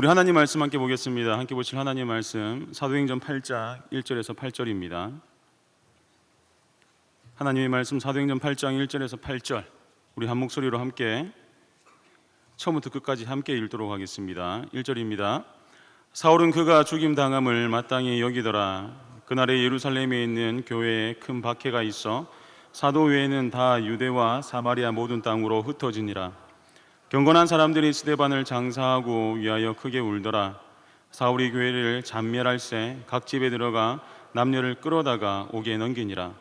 우리 하나님 말씀 함께 보겠습니다. 함께 보실 하나님 말씀 사도행전 8장 1절에서 8절입니다. 하나님의 말씀 사도행전 8장 1절에서 8절 우리 한 목소리로 함께 처음부터 끝까지 함께 읽도록 하겠습니다. 1절입니다. 사울은 그가 죽임 당함을 마땅히 여기더라. 그날에 예루살렘에 있는 교회에 큰 박해가 있어 사도 외에는 다 유대와 사마리아 모든 땅으로 흩어지니라. 경건한 사람들이 스데반을 장사하고 위하여 크게 울더라. 사울이 교회를 잔멸할새 각 집에 들어가 남녀를 끌어다가 옥에 넘기니라.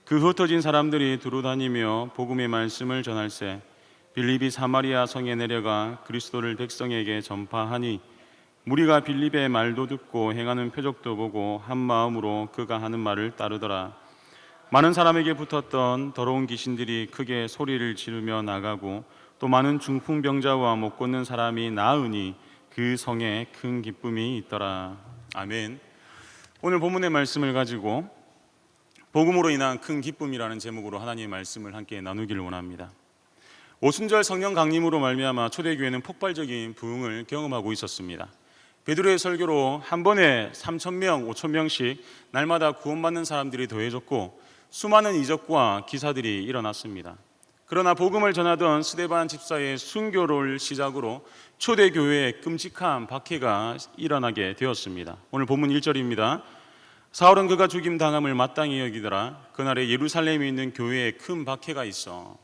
그 흩어진 사람들이 두루다니며 복음의 말씀을 전할새 빌립이 사마리아 성에 내려가 그리스도를 백성에게 전파하니 무리가 빌립의 말도 듣고 행하는 표적도 보고 한 마음으로 그가 하는 말을 따르더라. 많은 사람에게 붙었던 더러운 귀신들이 크게 소리를 지르며 나가고 또 많은 중풍병자와 못 걷는 사람이 나으니 그 성에 큰 기쁨이 있더라. 아멘. 오늘 본문의 말씀을 가지고 복음으로 인한 큰 기쁨이라는 제목으로 하나님의 말씀을 함께 나누기를 원합니다. 오순절 성령 강림으로 말미암아 초대교회는 폭발적인 부흥을 경험하고 있었습니다. 베드로의 설교로 한 번에 3,000명, 5,000명씩 날마다 구원받는 사람들이 더해졌고 수많은 이적과 기사들이 일어났습니다. 그러나 복음을 전하던 스데반 집사의 순교를 시작으로 초대교회에 끔찍한 박해가 일어나게 되었습니다. 오늘 본문 1절입니다. 사울은 그가 죽임 당함을 마땅히 여기더라. 그날에 예루살렘에 있는 교회에 큰 박해가 있어.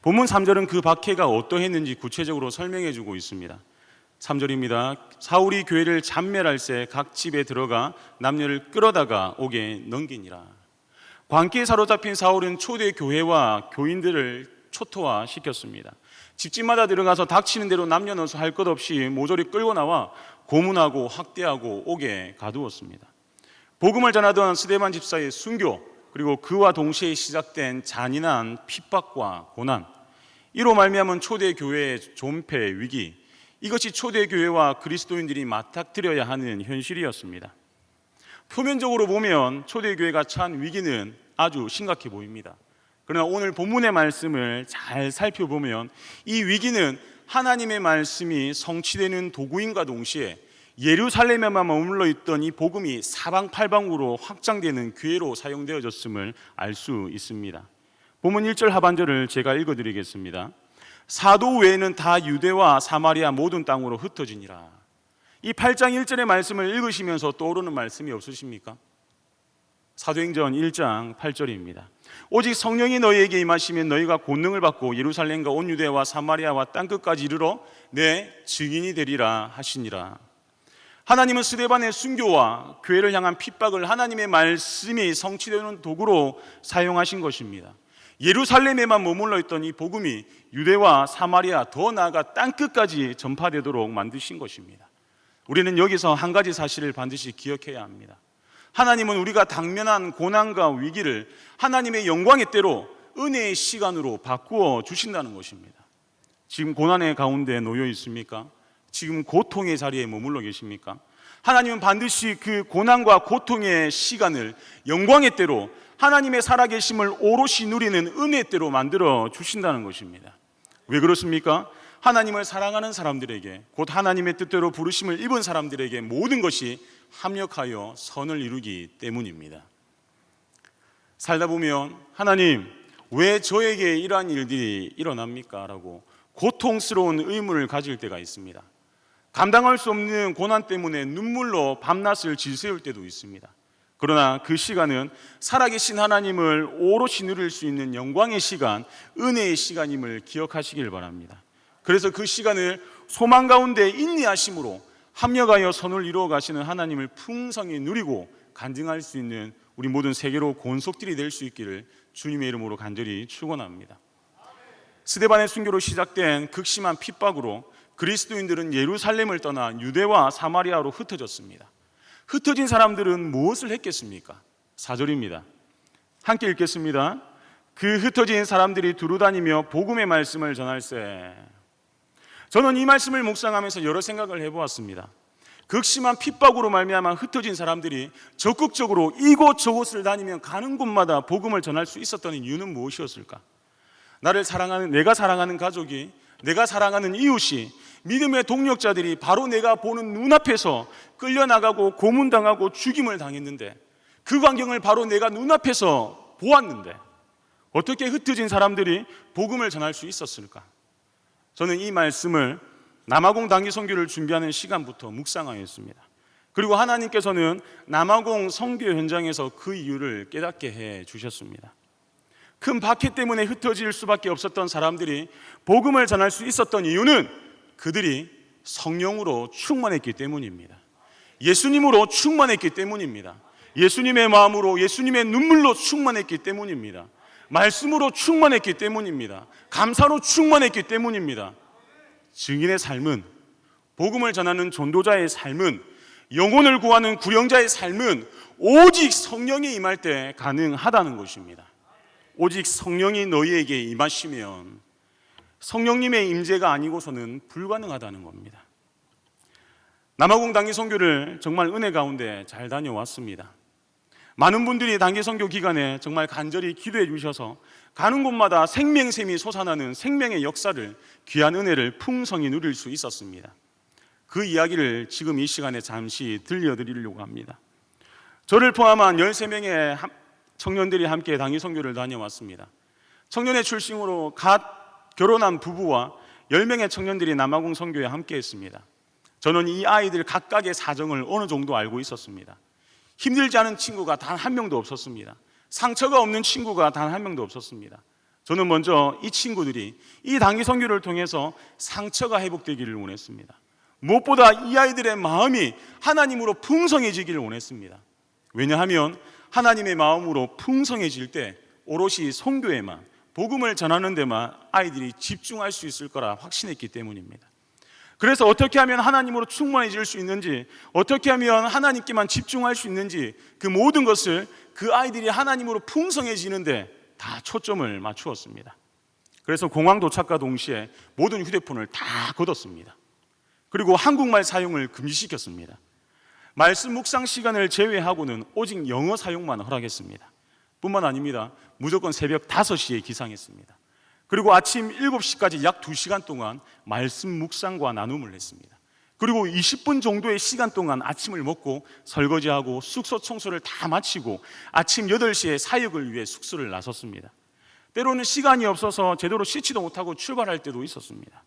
본문 3절은 그 박해가 어떠했는지 구체적으로 설명해 주고 있습니다. 3절입니다. 사울이 교회를 잔멸할새 각 집에 들어가 남녀를 끌어다가 옥에 넘기니라. 광기에 사로잡힌 사울은 초대 교회와 교인들을 초토화시켰습니다. 집집마다 들어가서 닥치는 대로 남녀노소 할 것 없이 모조리 끌고 나와 고문하고 학대하고 옥에 가두었습니다. 복음을 전하던 스데반 집사의 순교 그리고 그와 동시에 시작된 잔인한 핍박과 고난, 이로 말미암은 초대 교회의 존폐 위기, 이것이 초대 교회와 그리스도인들이 맞닥뜨려야 하는 현실이었습니다. 표면적으로 보면 초대교회가 처한 위기는 아주 심각해 보입니다. 그러나 오늘 본문의 말씀을 잘 살펴보면 이 위기는 하나님의 말씀이 성취되는 도구인과 동시에 예루살렘에만 머물러 있던 이 복음이 사방팔방으로 확장되는 기회로 사용되어졌음을 알 수 있습니다. 본문 1절 하반절을 제가 읽어드리겠습니다. 사도 외에는 다 유대와 사마리아 모든 땅으로 흩어지니라. 이 8장 1절의 말씀을 읽으시면서 떠오르는 말씀이 없으십니까? 사도행전 1장 8절입니다. 오직 성령이 너희에게 임하시면 너희가 권능을 받고 예루살렘과 온 유대와 사마리아와 땅끝까지 이르러 내 증인이 되리라 하시니라. 하나님은 스데반의 순교와 교회를 향한 핍박을 하나님의 말씀이 성취되는 도구로 사용하신 것입니다. 예루살렘에만 머물러 있던 이 복음이 유대와 사마리아 더 나아가 땅끝까지 전파되도록 만드신 것입니다. 우리는 여기서 한 가지 사실을 반드시 기억해야 합니다. 하나님은 우리가 당면한 고난과 위기를 하나님의 영광의 때로 은혜의 시간으로 바꾸어 주신다는 것입니다. 지금 고난의 가운데 놓여 있습니까? 지금 고통의 자리에 머물러 계십니까? 하나님은 반드시 그 고난과 고통의 시간을 영광의 때로 하나님의 살아계심을 오롯이 누리는 은혜의 때로 만들어 주신다는 것입니다. 왜 그렇습니까? 하나님을 사랑하는 사람들에게, 곧 하나님의 뜻대로 부르심을 입은 사람들에게 모든 것이 합력하여 선을 이루기 때문입니다. 살다 보면 하나님 왜 저에게 이러한 일들이 일어납니까? 라고 고통스러운 의문을 가질 때가 있습니다. 감당할 수 없는 고난 때문에 눈물로 밤낮을 지새울 때도 있습니다. 그러나 그 시간은 살아계신 하나님을 오롯이 누릴 수 있는 영광의 시간, 은혜의 시간임을 기억하시길 바랍니다. 그래서 그 시간을 소망 가운데 인내하심으로 합력하여 선을 이루어 가시는 하나님을 풍성히 누리고 간증할 수 있는 우리 모든 세계로 권속들이 될 수 있기를 주님의 이름으로 간절히 축원합니다. 스데반의 순교로 시작된 극심한 핍박으로 그리스도인들은 예루살렘을 떠나 유대와 사마리아로 흩어졌습니다. 흩어진 사람들은 무엇을 했겠습니까? 4절입니다. 함께 읽겠습니다. 그 흩어진 사람들이 두루다니며 복음의 말씀을 전할세. 저는 이 말씀을 묵상하면서 여러 생각을 해보았습니다. 극심한 핍박으로 말미암아 흩어진 사람들이 적극적으로 이곳저곳을 다니며 가는 곳마다 복음을 전할 수 있었던 이유는 무엇이었을까? 내가 사랑하는 가족이 내가 사랑하는 이웃이, 믿음의 동력자들이 바로 내가 보는 눈앞에서 끌려나가고 고문당하고 죽임을 당했는데, 그 광경을 바로 내가 눈앞에서 보았는데 어떻게 흩어진 사람들이 복음을 전할 수 있었을까? 저는 이 말씀을 남아공 단기 선교를 준비하는 시간부터 묵상하였습니다. 그리고 하나님께서는 남아공 선교 현장에서 그 이유를 깨닫게 해 주셨습니다. 큰 박해 때문에 흩어질 수밖에 없었던 사람들이 복음을 전할 수 있었던 이유는 그들이 성령으로 충만했기 때문입니다. 예수님으로 충만했기 때문입니다. 예수님의 마음으로, 예수님의 눈물로 충만했기 때문입니다. 말씀으로 충만했기 때문입니다. 감사로 충만했기 때문입니다. 증인의 삶은, 복음을 전하는 전도자의 삶은, 영혼을 구하는 구령자의 삶은 오직 성령이 임할 때 가능하다는 것입니다. 오직 성령이 너희에게 임하시면, 성령님의 임재가 아니고서는 불가능하다는 겁니다. 남아공 단기 선교를 정말 은혜 가운데 잘 다녀왔습니다. 많은 분들이 단기 선교 기간에 정말 간절히 기도해 주셔서 가는 곳마다 생명샘이 솟아나는 생명의 역사를, 귀한 은혜를 풍성히 누릴 수 있었습니다. 그 이야기를 지금 이 시간에 잠시 들려드리려고 합니다. 저를 포함한 13명의 청년들이 함께 단기 선교를 다녀왔습니다. 청년의 출신으로 갓 결혼한 부부와 10명의 청년들이 남아공 선교에 함께 했습니다. 저는 이 아이들 각각의 사정을 어느 정도 알고 있었습니다. 힘들지 않은 친구가 단 한 명도 없었습니다. 상처가 없는 친구가 단 한 명도 없었습니다. 저는 먼저 이 친구들이 이 단기 선교를 통해서 상처가 회복되기를 원했습니다. 무엇보다 이 아이들의 마음이 하나님으로 풍성해지기를 원했습니다. 왜냐하면 하나님의 마음으로 풍성해질 때 오롯이 선교에만, 복음을 전하는 데만 아이들이 집중할 수 있을 거라 확신했기 때문입니다. 그래서 어떻게 하면 하나님으로 충만해질 수 있는지, 어떻게 하면 하나님께만 집중할 수 있는지, 그 모든 것을 그 아이들이 하나님으로 풍성해지는데 다 초점을 맞추었습니다. 그래서 공항 도착과 동시에 모든 휴대폰을 다 걷었습니다. 그리고 한국말 사용을 금지시켰습니다. 말씀 묵상 시간을 제외하고는 오직 영어 사용만 허락했습니다. 뿐만 아닙니다. 무조건 새벽 5시에 기상했습니다. 그리고 아침 7시까지 약 2시간 동안 말씀 묵상과 나눔을 했습니다. 그리고 20분 정도의 시간 동안 아침을 먹고 설거지하고 숙소 청소를 다 마치고 아침 8시에 사역을 위해 숙소를 나섰습니다. 때로는 시간이 없어서 제대로 씻지도 못하고 출발할 때도 있었습니다.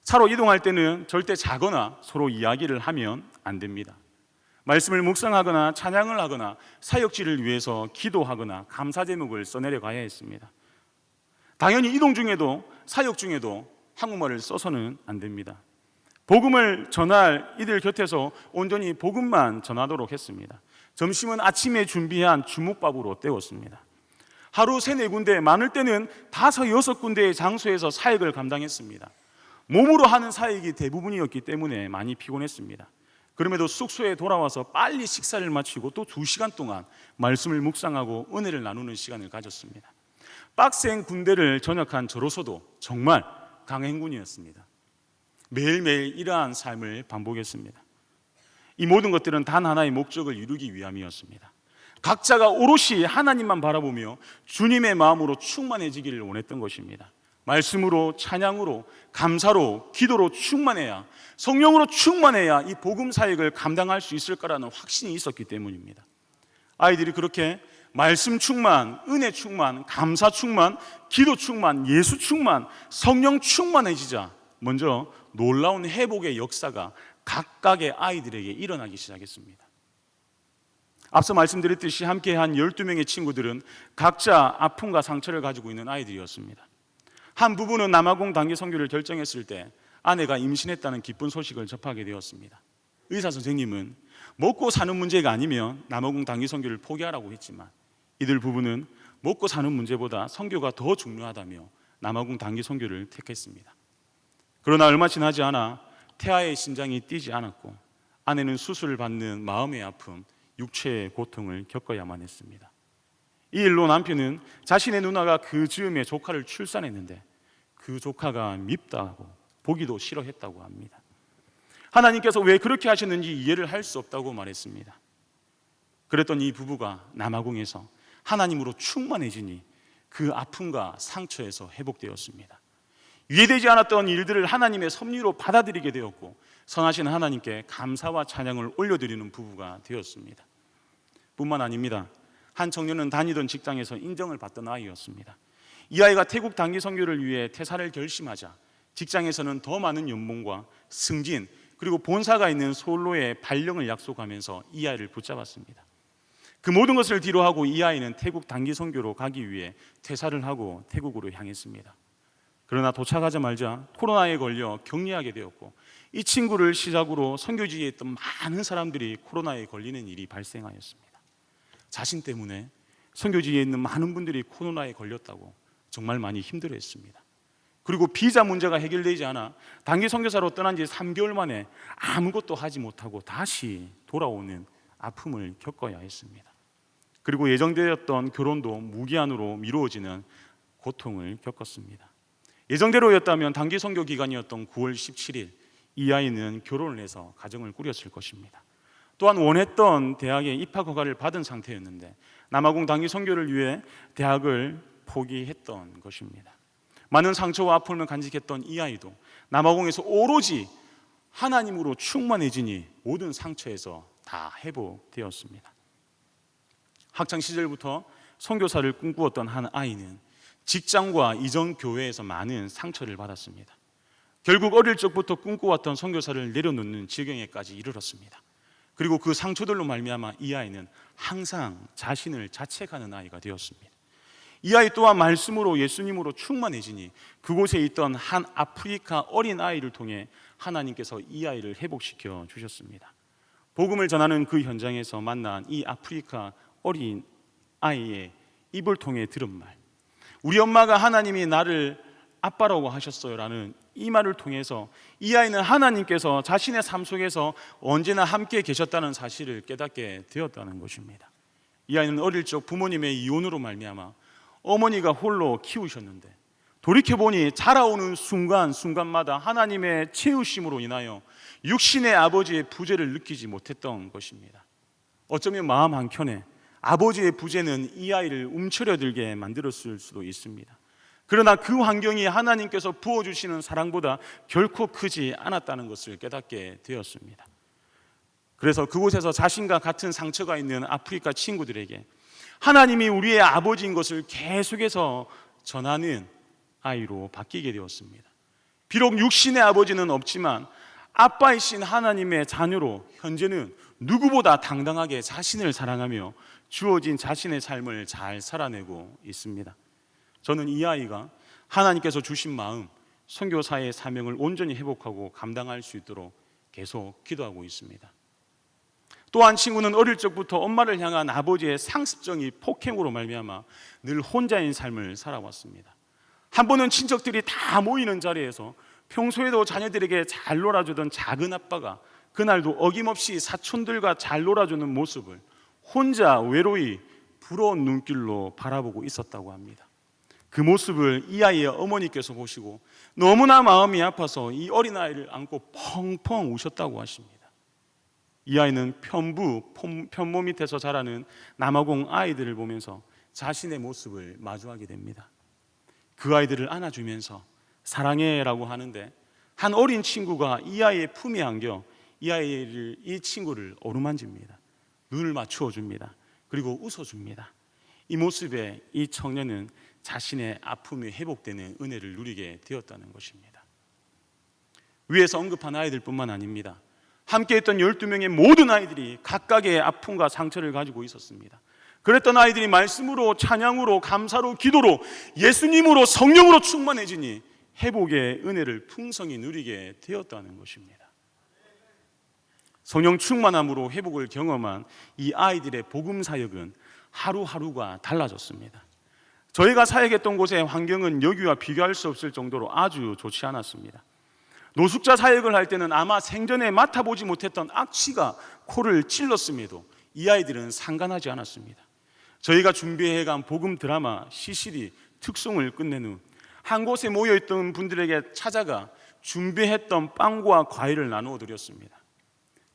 차로 이동할 때는 절대 자거나 서로 이야기를 하면 안 됩니다. 말씀을 묵상하거나 찬양을 하거나 사역지를 위해서 기도하거나 감사 제목을 써내려 가야 했습니다. 당연히 이동 중에도, 사역 중에도 한국말을 써서는 안 됩니다. 복음을 전할 이들 곁에서 온전히 복음만 전하도록 했습니다. 점심은 아침에 준비한 주먹밥으로 때웠습니다. 하루 3-4군데, 많을 때는 5-6군데의 장소에서 사역을 감당했습니다. 몸으로 하는 사역이 대부분이었기 때문에 많이 피곤했습니다. 그럼에도 숙소에 돌아와서 빨리 식사를 마치고 또 2시간 동안 말씀을 묵상하고 은혜를 나누는 시간을 가졌습니다. 빡센 군대를 전역한 저로서도 정말 강행군이었습니다. 매일매일 이러한 삶을 반복했습니다. 이 모든 것들은 단 하나의 목적을 이루기 위함이었습니다. 각자가 오롯이 하나님만 바라보며 주님의 마음으로 충만해지기를 원했던 것입니다. 말씀으로, 찬양으로, 감사로, 기도로 충만해야, 성령으로 충만해야 이 복음 사역을 감당할 수 있을 거라는 확신이 있었기 때문입니다. 아이들이 그렇게 말씀 충만, 은혜 충만, 감사 충만, 기도 충만, 예수 충만, 성령 충만해지자 먼저 놀라운 회복의 역사가 각각의 아이들에게 일어나기 시작했습니다. 앞서 말씀드렸듯이 함께한 12명의 친구들은 각자 아픔과 상처를 가지고 있는 아이들이었습니다. 한 부부는 남아공 단기 선교를 결정했을 때 아내가 임신했다는 기쁜 소식을 접하게 되었습니다. 의사 선생님은 먹고 사는 문제가 아니면 남아공 단기 선교를 포기하라고 했지만 이들 부부는 먹고 사는 문제보다 선교가 더 중요하다며 남아공 단기 선교를 택했습니다. 그러나 얼마 지나지 않아 태아의 심장이 뛰지 않았고 아내는 수술을 받는 마음의 아픔, 육체의 고통을 겪어야만 했습니다. 이 일로 남편은 자신의 누나가 그 즈음에 조카를 출산했는데 그 조카가 밉다고 보기도 싫어했다고 합니다. 하나님께서 왜 그렇게 하셨는지 이해를 할 수 없다고 말했습니다. 그랬던 이 부부가 남아공에서 하나님으로 충만해지니 그 아픔과 상처에서 회복되었습니다. 이해되지 않았던 일들을 하나님의 섭리로 받아들이게 되었고 선하신 하나님께 감사와 찬양을 올려드리는 부부가 되었습니다. 뿐만 아닙니다. 한 청년은 다니던 직장에서 인정을 받던 아이였습니다. 이 아이가 태국 단기 선교를 위해 퇴사를 결심하자 직장에서는 더 많은 연봉과 승진 그리고 본사가 있는 서울로의 발령을 약속하면서 이 아이를 붙잡았습니다. 그 모든 것을 뒤로하고 이 아이는 태국 단기 선교로 가기 위해 퇴사를 하고 태국으로 향했습니다. 그러나 도착하자마자 코로나에 걸려 격리하게 되었고 이 친구를 시작으로 선교지에 있던 많은 사람들이 코로나에 걸리는 일이 발생하였습니다. 자신 때문에 선교지에 있는 많은 분들이 코로나에 걸렸다고 정말 많이 힘들어했습니다. 그리고 비자 문제가 해결되지 않아 단기 선교사로 떠난 지 3개월 만에 아무것도 하지 못하고 다시 돌아오는 아픔을 겪어야 했습니다. 그리고 예정되었던 결혼도 무기한으로 미루어지는 고통을 겪었습니다. 예정대로였다면 단기 선교 기간이었던 9월 17일 이 아이는 결혼을 해서 가정을 꾸렸을 것입니다. 또한 원했던 대학에 입학 허가를 받은 상태였는데 남아공 단기 선교를 위해 대학을 포기했던 것입니다. 많은 상처와 아픔을 간직했던 이 아이도 남아공에서 오로지 하나님으로 충만해지니 모든 상처에서 다 회복되었습니다. 학창 시절부터 선교사를 꿈꾸었던 한 아이는 직장과 이전 교회에서 많은 상처를 받았습니다. 결국 어릴 적부터 꿈꿔왔던 선교사를 내려놓는 지경에까지 이르렀습니다. 그리고 그 상처들로 말미암아 이 아이는 항상 자신을 자책하는 아이가 되었습니다. 이 아이 또한 말씀으로 예수님으로 충만해지니 그곳에 있던 한 아프리카 어린 아이를 통해 하나님께서 이 아이를 회복시켜 주셨습니다. 복음을 전하는 그 현장에서 만난 이 아프리카 어린 아이의 입을 통해 들은 말, 우리 엄마가 하나님이 나를 아빠라고 하셨어요 라는 이 말을 통해서 이 아이는 하나님께서 자신의 삶 속에서 언제나 함께 계셨다는 사실을 깨닫게 되었다는 것입니다. 이 아이는 어릴 적 부모님의 이혼으로 말미암아 어머니가 홀로 키우셨는데 돌이켜보니 자라오는 순간마다 하나님의 채우심으로 인하여 육신의 아버지의 부재를 느끼지 못했던 것입니다. 어쩌면 마음 한켠에 아버지의 부재는 이 아이를 움츠러들게 만들었을 수도 있습니다. 그러나 그 환경이 하나님께서 부어주시는 사랑보다 결코 크지 않았다는 것을 깨닫게 되었습니다. 그래서 그곳에서 자신과 같은 상처가 있는 아프리카 친구들에게 하나님이 우리의 아버지인 것을 계속해서 전하는 아이로 바뀌게 되었습니다. 비록 육신의 아버지는 없지만 아빠이신 하나님의 자녀로 현재는 누구보다 당당하게 자신을 사랑하며 주어진 자신의 삶을 잘 살아내고 있습니다. 저는 이 아이가 하나님께서 주신 마음, 선교사의 사명을 온전히 회복하고 감당할 수 있도록 계속 기도하고 있습니다. 또 한 친구는 어릴 적부터 엄마를 향한 아버지의 상습적인 폭행으로 말미암아 늘 혼자인 삶을 살아왔습니다. 한 번은 친척들이 다 모이는 자리에서 평소에도 자녀들에게 잘 놀아주던 작은 아빠가 그날도 어김없이 사촌들과 잘 놀아주는 모습을 혼자 외로이 부러운 눈길로 바라보고 있었다고 합니다. 그 모습을 이 아이의 어머니께서 보시고 너무나 마음이 아파서 이 어린아이를 안고 펑펑 우셨다고 하십니다. 이 아이는 편모 밑에서 자라는 남아공 아이들을 보면서 자신의 모습을 마주하게 됩니다. 그 아이들을 안아주면서 사랑해라고 하는데 한 어린 친구가 이 아이의 품에 안겨 이 친구를 어루만집니다. 눈을 맞추어 줍니다. 그리고 웃어줍니다. 이 모습에 이 청년은 자신의 아픔이 회복되는 은혜를 누리게 되었다는 것입니다. 위에서 언급한 아이들뿐만 아닙니다. 함께했던 12명의 모든 아이들이 각각의 아픔과 상처를 가지고 있었습니다. 그랬던 아이들이 말씀으로, 찬양으로, 감사로, 기도로, 예수님으로, 성령으로 충만해지니 회복의 은혜를 풍성히 누리게 되었다는 것입니다. 성령 충만함으로 회복을 경험한 이 아이들의 복음 사역은 하루하루가 달라졌습니다. 저희가 사역했던 곳의 환경은 여기와 비교할 수 없을 정도로 아주 좋지 않았습니다. 노숙자 사역을 할 때는 아마 생전에 맡아보지 못했던 악취가 코를 찔렀음에도 이 아이들은 상관하지 않았습니다. 저희가 준비해간 복음 드라마 시시리 특송을 끝낸 후 한 곳에 모여있던 분들에게 찾아가 준비했던 빵과 과일을 나누어 드렸습니다.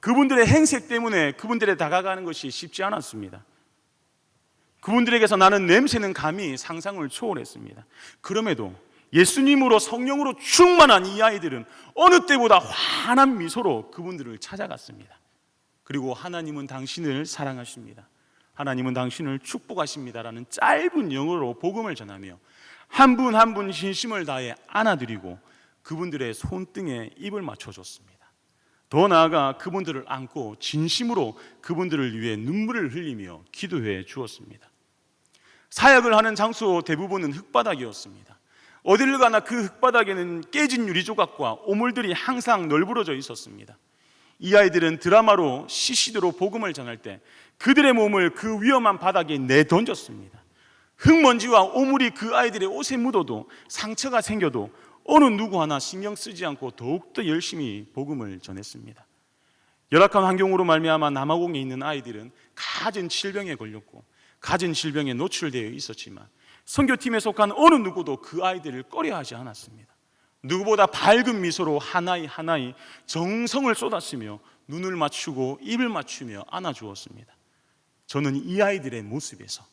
그분들의 행색 때문에 그분들에 다가가는 것이 쉽지 않았습니다. 그분들에게서 나는 냄새는 감히 상상을 초월했습니다. 그럼에도 예수님으로 성령으로 충만한 이 아이들은 어느 때보다 환한 미소로 그분들을 찾아갔습니다. 그리고 하나님은 당신을 사랑하십니다, 하나님은 당신을 축복하십니다라는 짧은 영어로 복음을 전하며 한 분 한 분 진심을 다해 안아드리고 그분들의 손등에 입을 맞춰줬습니다. 더 나아가 그분들을 안고 진심으로 그분들을 위해 눈물을 흘리며 기도해 주었습니다. 사역을 하는 장소 대부분은 흙바닥이었습니다. 어디를 가나 그 흙바닥에는 깨진 유리조각과 오물들이 항상 널브러져 있었습니다. 이 아이들은 드라마로 CCD로 복음을 전할 때 그들의 몸을 그 위험한 바닥에 내던졌습니다. 흙먼지와 오물이 그 아이들의 옷에 묻어도 상처가 생겨도 어느 누구 하나 신경 쓰지 않고 더욱더 열심히 복음을 전했습니다. 열악한 환경으로 말미암아 남아공에 있는 아이들은 갖은 질병에 걸렸고 갖은 질병에 노출되어 있었지만 선교팀에 속한 어느 누구도 그 아이들을 꺼려하지 않았습니다. 누구보다 밝은 미소로 하나이 하나이 정성을 쏟았으며 눈을 맞추고 입을 맞추며 안아주었습니다. 저는 이 아이들의 모습에서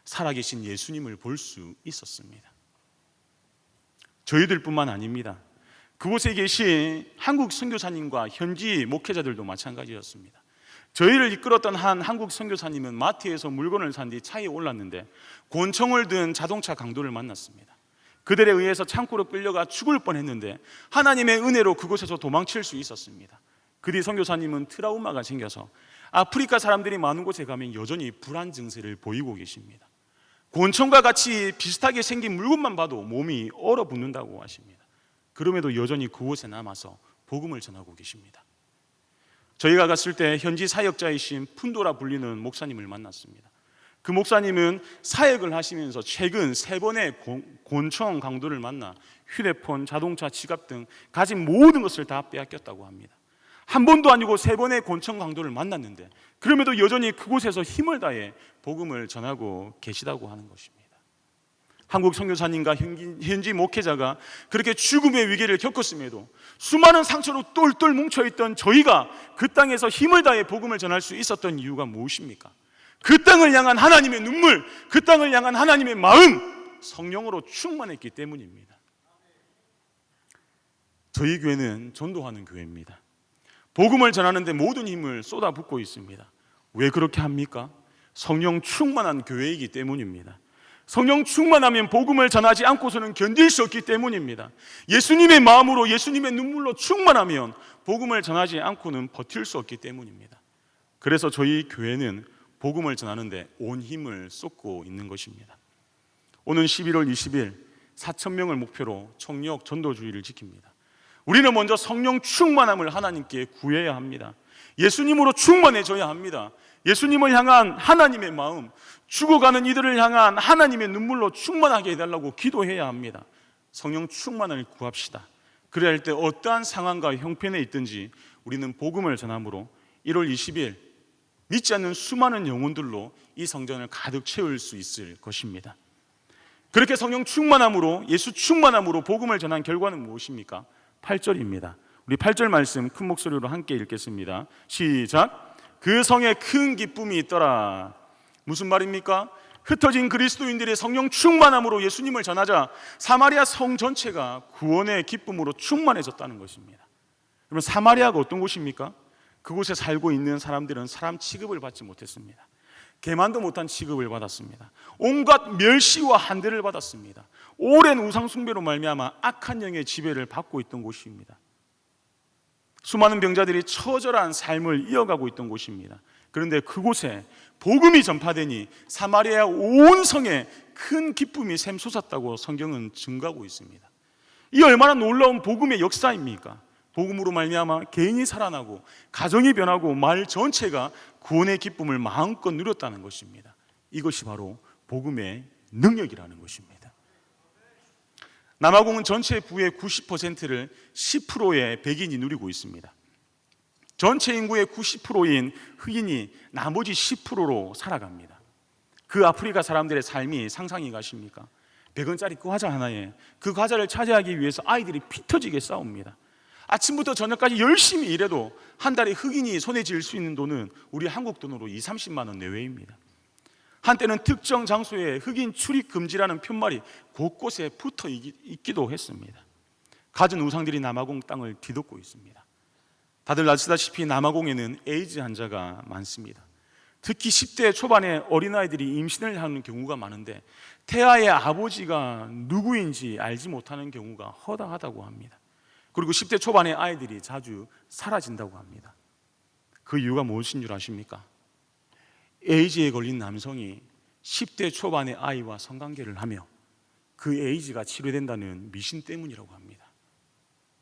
살아계신 예수님을 볼 수 있었습니다. 저희들뿐만 아닙니다. 그곳에 계신 한국 선교사님과 현지 목회자들도 마찬가지였습니다. 저희를 이끌었던 한 한국 선교사님은 마트에서 물건을 산 뒤 차에 올랐는데 권총을 든 자동차 강도를 만났습니다. 그들에 의해서 창고로 끌려가 죽을 뻔했는데 하나님의 은혜로 그곳에서 도망칠 수 있었습니다. 그 뒤 선교사님은 트라우마가 생겨서 아프리카 사람들이 많은 곳에 가면 여전히 불안 증세를 보이고 계십니다. 권총과 같이 비슷하게 생긴 물건만 봐도 몸이 얼어붙는다고 하십니다. 그럼에도 여전히 그곳에 남아서 복음을 전하고 계십니다. 저희가 갔을 때 현지 사역자이신 푼도라 불리는 목사님을 만났습니다. 그 목사님은 사역을 하시면서 최근 3번의 권총 강도를 만나 휴대폰, 자동차, 지갑 등 가진 모든 것을 다 빼앗겼다고 합니다. 한 번도 아니고 3번의 권총 강도를 만났는데 그럼에도 여전히 그곳에서 힘을 다해 복음을 전하고 계시다고 하는 것입니다. 한국 선교사님과 현지 목회자가 그렇게 죽음의 위기를 겪었음에도 수많은 상처로 똘똘 뭉쳐있던 저희가 그 땅에서 힘을 다해 복음을 전할 수 있었던 이유가 무엇입니까? 그 땅을 향한 하나님의 눈물, 그 땅을 향한 하나님의 마음, 성령으로 충만했기 때문입니다. 저희 교회는 전도하는 교회입니다. 복음을 전하는데 모든 힘을 쏟아붓고 있습니다. 왜 그렇게 합니까? 성령 충만한 교회이기 때문입니다. 성령 충만하면 복음을 전하지 않고서는 견딜 수 없기 때문입니다. 예수님의 마음으로 예수님의 눈물로 충만하면 복음을 전하지 않고는 버틸 수 없기 때문입니다. 그래서 저희 교회는 복음을 전하는데 온 힘을 쏟고 있는 것입니다. 오는 11월 20일 4,000명을 목표로 총력 전도주의를 지킵니다. 우리는 먼저 성령 충만함을 하나님께 구해야 합니다. 예수님으로 충만해져야 합니다. 예수님을 향한 하나님의 마음, 죽어가는 이들을 향한 하나님의 눈물로 충만하게 해달라고 기도해야 합니다. 성령 충만을 구합시다. 그래야 할 때 어떠한 상황과 형편에 있든지 우리는 복음을 전함으로 1월 20일 믿지 않는 수많은 영혼들로 이 성전을 가득 채울 수 있을 것입니다. 그렇게 성령 충만함으로, 예수 충만함으로 복음을 전한 결과는 무엇입니까? 8절입니다. 우리 8절 말씀 큰 목소리로 함께 읽겠습니다. 시작. 그 성에 큰 기쁨이 있더라. 무슨 말입니까? 흩어진 그리스도인들의 성령 충만함으로 예수님을 전하자 사마리아 성 전체가 구원의 기쁨으로 충만해졌다는 것입니다. 그러면 사마리아가 어떤 곳입니까? 그곳에 살고 있는 사람들은 사람 취급을 받지 못했습니다. 개만도 못한 취급을 받았습니다. 온갖 멸시와 한대를 받았습니다. 오랜 우상 숭배로 말미암아 악한 영의 지배를 받고 있던 곳입니다. 수많은 병자들이 처절한 삶을 이어가고 있던 곳입니다. 그런데 그곳에 복음이 전파되니 사마리아 온 성에 큰 기쁨이 샘솟았다고 성경은 증거하고 있습니다. 이 얼마나 놀라운 복음의 역사입니까? 복음으로 말미암아 개인이 살아나고 가정이 변하고 마을 전체가 구원의 기쁨을 마음껏 누렸다는 것입니다. 이것이 바로 복음의 능력이라는 것입니다. 남아공은 전체 부의 90%를 10%의 백인이 누리고 있습니다. 전체 인구의 90%인 흑인이 나머지 10%로 살아갑니다. 그 아프리카 사람들의 삶이 상상이 가십니까? 100원짜리 과자 하나에 그 과자를 차지하기 위해서 아이들이 피 터지게 싸웁니다. 아침부터 저녁까지 열심히 일해도 한 달에 흑인이 손에 쥘 수 있는 돈은 우리 한국 돈으로 20-30만 원 내외입니다. 한때는 특정 장소에 흑인 출입 금지라는 편말이 곳곳에 붙어 있기도 했습니다. 갖은 우상들이 남아공 땅을 뒤덮고 있습니다. 다들 아시다시피 남아공에는 에이즈 환자가 많습니다. 특히 10대 초반의 어린아이들이 임신을 하는 경우가 많은데 태아의 아버지가 누구인지 알지 못하는 경우가 허다하다고 합니다. 그리고 10대 초반의 아이들이 자주 사라진다고 합니다. 그 이유가 무엇인 줄 아십니까? 에이즈에 걸린 남성이 10대 초반의 아이와 성관계를 하며 그 에이즈가 치료된다는 미신 때문이라고 합니다.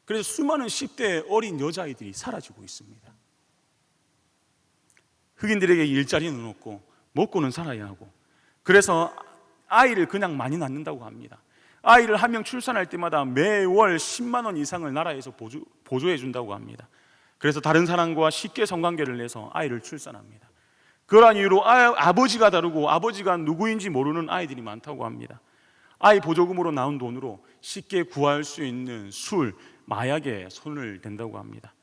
그래서 수많은 10대 어린 여자아이들이 사라지고 있습니다. 흑인들에게 일자리는 없고 먹고는 살아야 하고, 그래서 아이를 그냥 많이 낳는다고 합니다. 아이를 한 명 출산할 때마다 매월 10만 원 이상을 나라에서 보조해 준다고 합니다. 그래서 다른 사람과 쉽게 성관계를 해서 아이를 출산합니다. 그러한 이유로 아버지가 다르고 아버지가 누구인지 모르는 아이들이 많다고 합니다. 아이 보조금으로 나온 돈으로 쉽게 구할 수 있는 술, 마약에 손을 댄다고 합니다.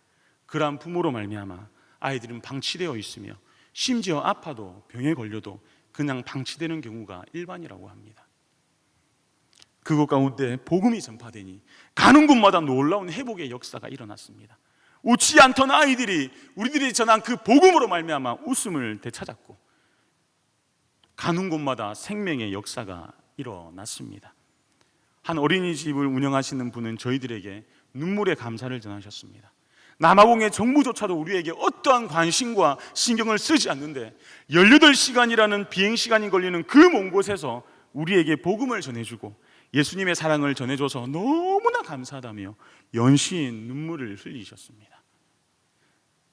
그러한 부모로 말미암아 아이들은 방치되어 있으며 심지어 아파도 병에 걸려도 그냥 방치되는 경우가 일반이라고 합니다. 그것 가운데 복음이 전파되니 가는 곳마다 놀라운 회복의 역사가 일어났습니다. 웃지 않던 아이들이 우리들이 전한 그 복음으로 말미암아 웃음을 되찾았고, 가는 곳마다 생명의 역사가 일어났습니다. 한 어린이집을 운영하시는 분은 저희들에게 눈물의 감사를 전하셨습니다. 남아공의 정부조차도 우리에게 어떠한 관심과 신경을 쓰지 않는데 18시간이라는 비행시간이 걸리는 그 먼 곳에서 우리에게 복음을 전해주고 예수님의 사랑을 전해줘서 너무나 감사하다며 연신 눈물을 흘리셨습니다.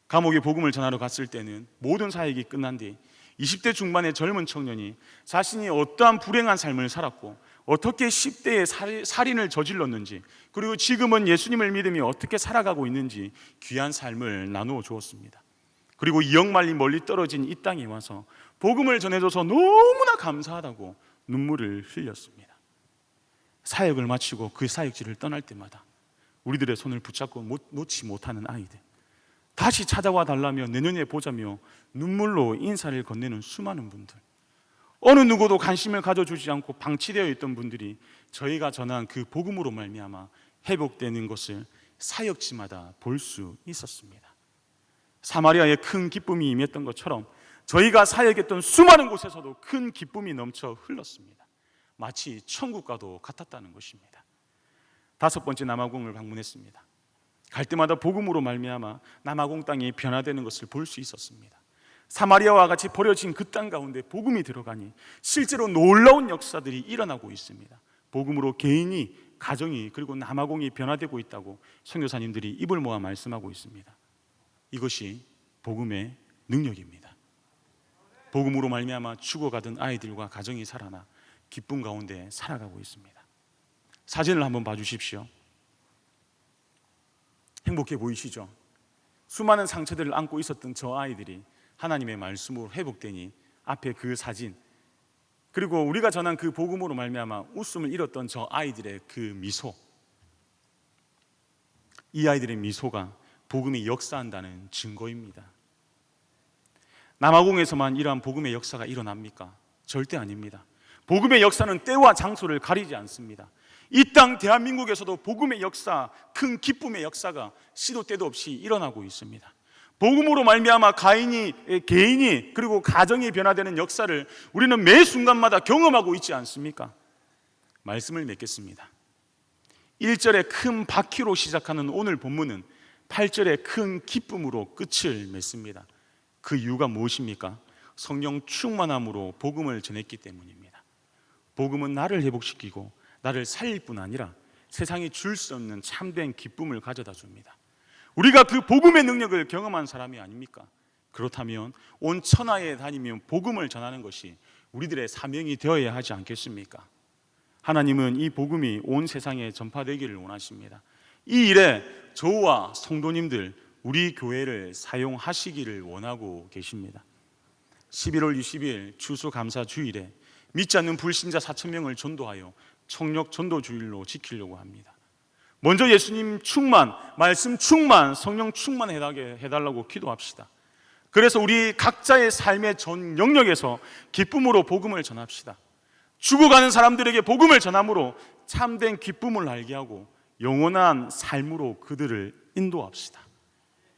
감옥에 복음을 전하러 갔을 때는 모든 사역이 끝난 뒤 20대 중반의 젊은 청년이 자신이 어떠한 불행한 삶을 살았고 어떻게 10대에 살인을 저질렀는지, 그리고 지금은 예수님을 믿으며 어떻게 살아가고 있는지 귀한 삶을 나누어 주었습니다. 그리고 2억 마일리 멀리 떨어진 이 땅에 와서 복음을 전해줘서 너무나 감사하다고 눈물을 흘렸습니다. 사역을 마치고 그 사역지를 떠날 때마다 우리들의 손을 붙잡고 놓지 못하는 아이들, 다시 찾아와 달라며 내년에 보자며 눈물로 인사를 건네는 수많은 분들, 어느 누구도 관심을 가져주지 않고 방치되어 있던 분들이 저희가 전한 그 복음으로 말미암아 회복되는 것을 사역지마다 볼 수 있었습니다. 사마리아에 큰 기쁨이 임했던 것처럼 저희가 사역했던 수많은 곳에서도 큰 기쁨이 넘쳐 흘렀습니다. 마치 천국과도 같았다는 것입니다. 5번째 남아공을 방문했습니다. 갈 때마다 복음으로 말미암아 남아공 땅이 변화되는 것을 볼 수 있었습니다. 사마리아와 같이 버려진 그 땅 가운데 복음이 들어가니 실제로 놀라운 역사들이 일어나고 있습니다. 복음으로 개인이, 가정이, 그리고 남아공이 변화되고 있다고 선교사님들이 입을 모아 말씀하고 있습니다. 이것이 복음의 능력입니다. 복음으로 말미암아 죽어가던 아이들과 가정이 살아나 기쁨 가운데 살아가고 있습니다. 사진을 한번 봐주십시오. 행복해 보이시죠? 수많은 상처들을 안고 있었던 저 아이들이 하나님의 말씀으로 회복되니 앞에 그 사진, 그리고 우리가 전한 그 복음으로 말미암아 웃음을 잃었던 저 아이들의 그 미소, 이 아이들의 미소가 복음이 역사한다는 증거입니다. 남아공에서만 이러한 복음의 역사가 일어납니까? 절대 아닙니다. 복음의 역사는 때와 장소를 가리지 않습니다. 이 땅 대한민국에서도 복음의 역사, 큰 기쁨의 역사가 시도 때도 없이 일어나고 있습니다. 복음으로 말미암아 개인이 그리고 가정이 변화되는 역사를 우리는 매 순간마다 경험하고 있지 않습니까? 말씀을 맺겠습니다. 1절에 큰 바퀴로 시작하는 오늘 본문은 8절에 큰 기쁨으로 끝을 맺습니다. 그 이유가 무엇입니까? 성령 충만함으로 복음을 전했기 때문입니다. 복음은 나를 회복시키고 나를 살릴 뿐 아니라 세상이 줄 수 없는 참된 기쁨을 가져다 줍니다. 우리가 그 복음의 능력을 경험한 사람이 아닙니까? 그렇다면 온 천하에 다니며 복음을 전하는 것이 우리들의 사명이 되어야 하지 않겠습니까? 하나님은 이 복음이 온 세상에 전파되기를 원하십니다. 이 일에 저와 성도님들, 우리 교회를 사용하시기를 원하고 계십니다. 11월 20일 추수감사 주일에 믿지 않는 불신자 4,000명을 전도하여 청력 전도 주일로 지키려고 합니다. 먼저 예수님 충만, 말씀 충만, 성령 충만 해달라고 기도합시다. 그래서 우리 각자의 삶의 전 영역에서 기쁨으로 복음을 전합시다. 죽어가는 사람들에게 복음을 전함으로 참된 기쁨을 알게 하고 영원한 삶으로 그들을 인도합시다.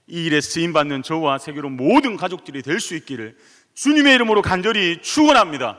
이 일에 쓰임받는 저와 세계로 모든 가족들이 될 수 있기를 주님의 이름으로 간절히 축원합니다.